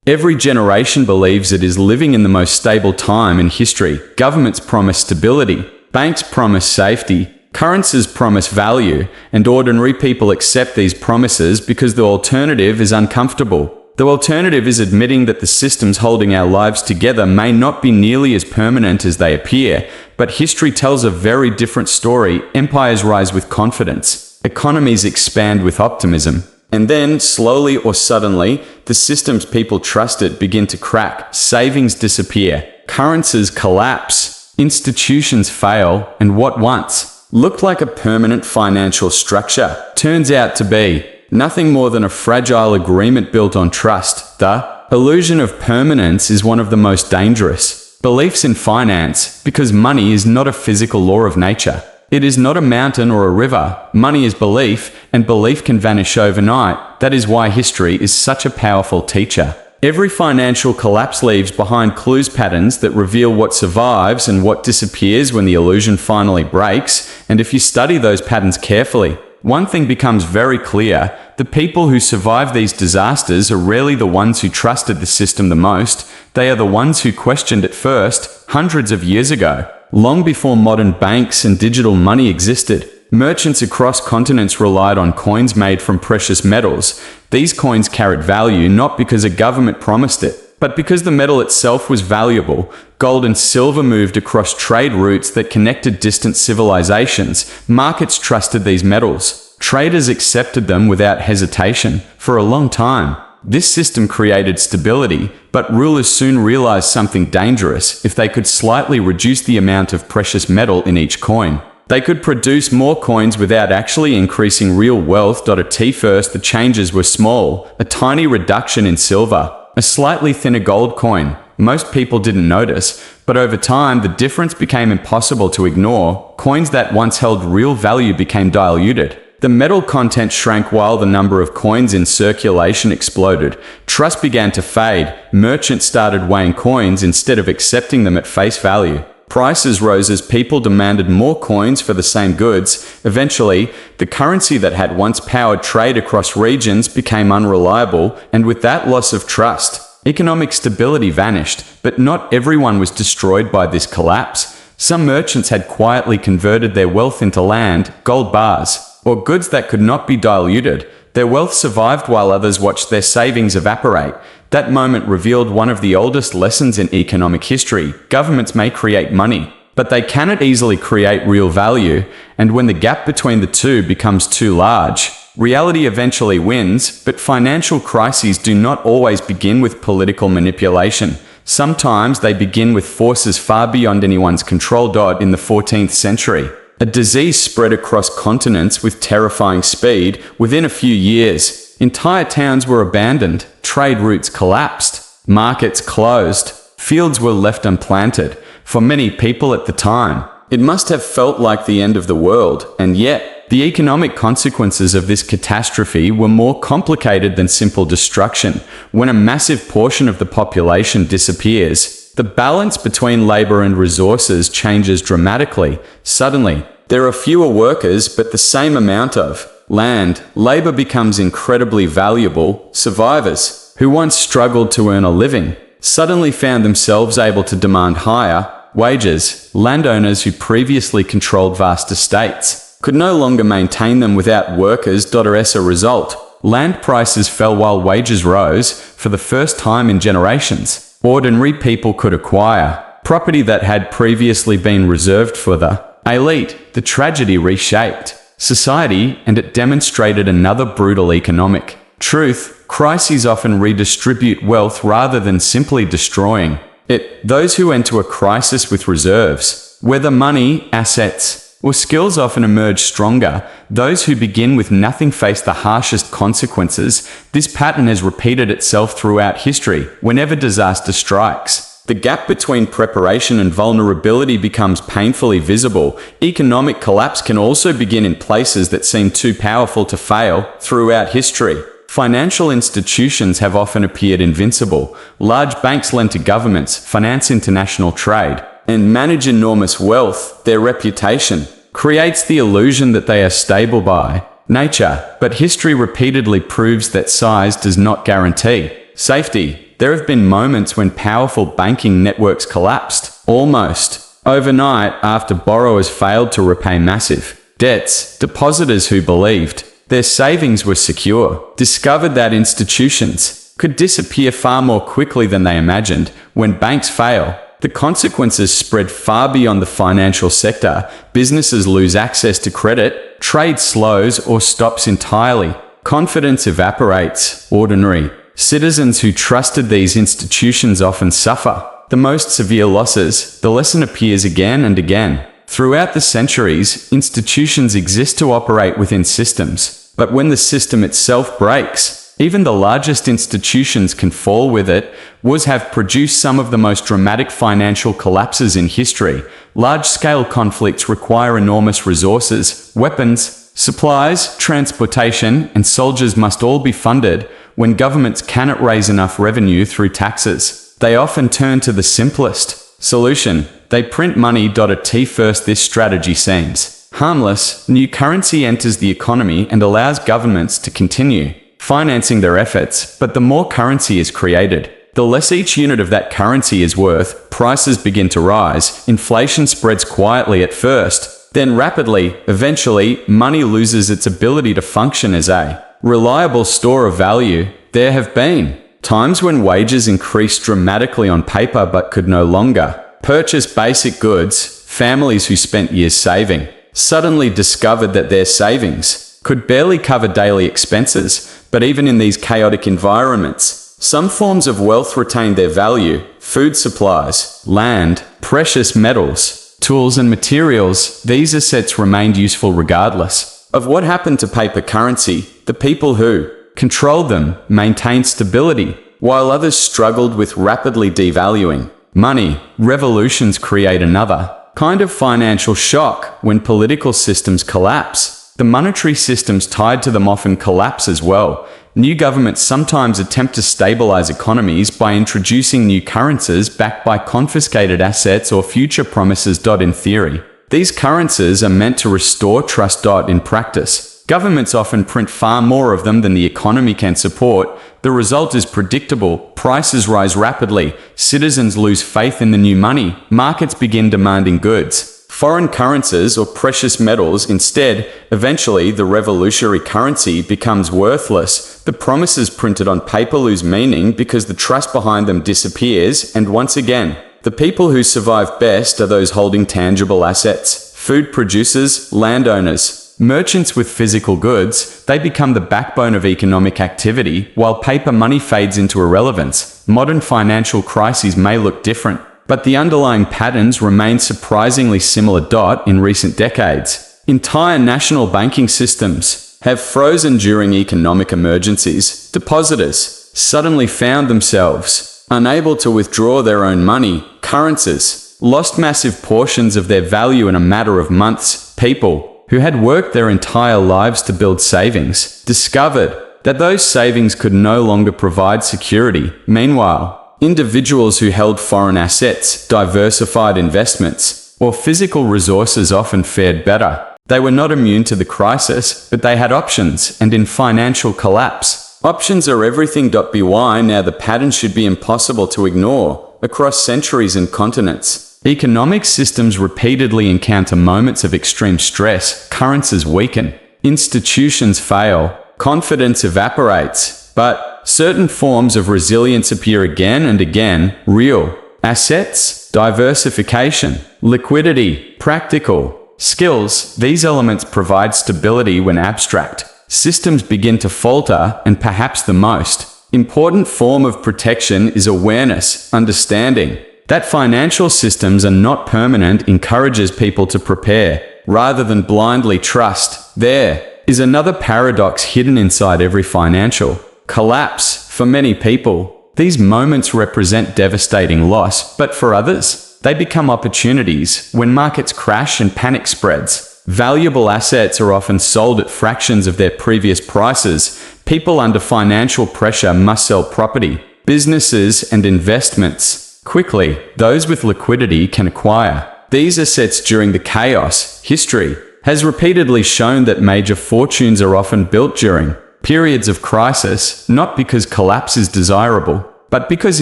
Every generation believes it is living in the most stable time in history. Governments promise stability, banks promise safety, currencies promise value, and ordinary people accept these promises because the alternative is uncomfortable. The alternative is admitting that the systems holding our lives together may not be nearly as permanent as they appear, but history tells a very different story. Empires rise with confidence. Economies expand with optimism. And then, slowly or suddenly, the systems people trusted begin to crack. Savings disappear. Currencies collapse. Institutions fail. And what once looked like a permanent financial structure turns out to be nothing more than a fragile agreement built on trust. The illusion of permanence is one of the most dangerous beliefs in finance because money is not a physical law of nature. It is not a mountain or a river. Money is belief, and belief can vanish overnight. That is why history is such a powerful teacher. Every financial collapse leaves behind clues, patterns that reveal what survives and what disappears when the illusion finally breaks. And if you study those patterns carefully, one thing becomes very clear. The people who survive these disasters are rarely the ones who trusted the system the most. They are the ones who questioned it first, hundreds of years ago. Long before modern banks and digital money existed, merchants across continents relied on coins made from precious metals. These coins carried value not because a government promised it, but because the metal itself was valuable. Gold and silver moved across trade routes that connected distant civilizations. Markets trusted these metals. Traders accepted them without hesitation. For a long time, this system created stability, but rulers soon realized something dangerous. If they could slightly reduce the amount of precious metal in each coin, they could produce more coins without actually increasing real wealth. At first, the changes were small. A tiny reduction in silver, a slightly thinner gold coin. Most people didn't notice, but over time the difference became impossible to ignore. Coins that once held real value became diluted. The metal content shrank while the number of coins in circulation exploded. Trust began to fade. Merchants started weighing coins instead of accepting them at face value. Prices rose as people demanded more coins for the same goods. Eventually, the currency that had once powered trade across regions became unreliable, and with that loss of trust, economic stability vanished. But not everyone was destroyed by this collapse. Some merchants had quietly converted their wealth into land, gold bars, or goods that could not be diluted. Their wealth survived while others watched their savings evaporate. That moment revealed one of the oldest lessons in economic history. Governments may create money, but they cannot easily create real value, and when the gap between the two becomes too large, reality eventually wins. But financial crises do not always begin with political manipulation. Sometimes they begin with forces far beyond anyone's control. In the 14th century, a disease spread across continents with terrifying speed. Within a few years, entire towns were abandoned, trade routes collapsed, markets closed, fields were left unplanted. For many people at the time, it must have felt like the end of the world, and yet, the economic consequences of this catastrophe were more complicated than simple destruction. When a massive portion of the population disappears, the balance between labor and resources changes dramatically. Suddenly, there are fewer workers but the same amount of land. Labor becomes incredibly valuable. Survivors, who once struggled to earn a living, suddenly found themselves able to demand higher wages. Landowners who previously controlled vast estates could no longer maintain them without workers. As a result, land prices fell while wages rose. For the first time in generations, ordinary people could acquire property that had previously been reserved for the elite. The tragedy reshaped society, and it demonstrated another brutal economic truth. Crises often redistribute wealth rather than simply destroying it. Those who enter a crisis with reserves, whether money, assets, or skills, often emerge stronger. Those who begin with nothing face the harshest consequences. This pattern has repeated itself throughout history. Whenever disaster strikes, the gap between preparation and vulnerability becomes painfully visible. Economic collapse can also begin in places that seem too powerful to fail. Throughout history, financial institutions have often appeared invincible. Large banks lend to governments, finance international trade, and manage enormous wealth. Their reputation creates the illusion that they are stable by nature, but history repeatedly proves that size does not guarantee safety. There have been moments when powerful banking networks collapsed, almost overnight, after borrowers failed to repay massive debts. Depositors who believed their savings were secure discovered that institutions could disappear far more quickly than they imagined. When banks fail, the consequences spread far beyond the financial sector. Businesses lose access to credit, trade slows or stops entirely, confidence evaporates. Ordinary citizens who trusted these institutions often suffer the most severe losses. The lesson appears again and again. Throughout the centuries, institutions exist to operate within systems, but when the system itself breaks, even the largest institutions can fall with it. Wars have produced some of the most dramatic financial collapses in history. Large-scale conflicts require enormous resources, weapons, supplies, transportation, and soldiers must all be funded. When governments cannot raise enough revenue through taxes, they often turn to the simplest solution. They print money. At first, this strategy seems harmless. New currency enters the economy and allows governments to continue financing their efforts, but the more currency is created, the less each unit of that currency is worth. Prices begin to rise. Inflation spreads quietly at first, then rapidly. Eventually, money loses its ability to function as a reliable store of value. There have been times when wages increased dramatically on paper but could no longer purchase basic goods. Families who spent years saving suddenly discovered that their savings could barely cover daily expenses. But even in these chaotic environments, some forms of wealth retained their value. Food supplies, land, precious metals, tools and materials. These assets remained useful regardless of what happened to paper currency. The people who controlled them maintained stability, while others struggled with rapidly devaluing money. Revolutions create another kind of financial shock. When political systems collapse, the monetary systems tied to them often collapse as well. New governments sometimes attempt to stabilize economies by introducing new currencies backed by confiscated assets or future promises. In theory, these currencies are meant to restore trust. In practice, governments often print far more of them than the economy can support. The result is predictable. Prices rise rapidly. Citizens lose faith in the new money. Markets begin demanding goods, foreign currencies or precious metals instead. Eventually, the revolutionary currency becomes worthless. The promises printed on paper lose meaning because the trust behind them disappears. And once again, the people who survive best are those holding tangible assets. Food producers, landowners, merchants with physical goods. They become the backbone of economic activity, while paper money fades into irrelevance. Modern financial crises may look different, but the underlying patterns remain surprisingly similar. In recent decades, entire national banking systems have frozen during economic emergencies. Depositors suddenly found themselves unable to withdraw their own money. Currencies lost massive portions of their value in a matter of months. People who had worked their entire lives to build savings discovered that those savings could no longer provide security. Meanwhile, individuals who held foreign assets, diversified investments, or physical resources often fared better. They were not immune to the crisis, but they had options, and in financial collapse, options are everything. By now the pattern should be impossible to ignore. Across centuries and continents, economic systems repeatedly encounter moments of extreme stress. Currencies weaken, institutions fail, confidence evaporates, but certain forms of resilience appear again and again. Real assets, diversification, liquidity, practical skills. These elements provide stability when abstract systems begin to falter, and perhaps the most important form of protection is awareness. Understanding that financial systems are not permanent encourages people to prepare rather than blindly trust. There is another paradox hidden inside every financial collapse. For many people, these moments represent devastating loss, but for others, they become opportunities. When markets crash and panic spreads, valuable assets are often sold at fractions of their previous prices. People under financial pressure must sell property, businesses, and investments quickly. Those with liquidity can acquire these assets during the chaos. History has repeatedly shown that major fortunes are often built during periods of crisis, not because collapse is desirable, but because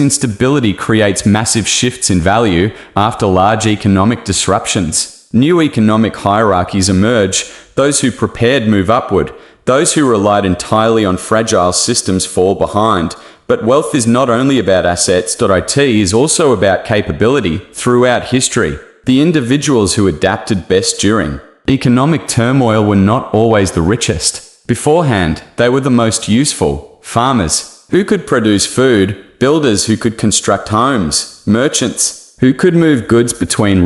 instability creates massive shifts in value after large economic disruptions. New economic hierarchies emerge. Those who prepared move upward. Those who relied entirely on fragile systems fall behind. But wealth is not only about assets. It is also about capability. Throughout history, the individuals who adapted best during economic turmoil were not always the richest. Beforehand, they were the most useful. Farmers, who could produce food, builders who could construct homes, merchants, who could move goods between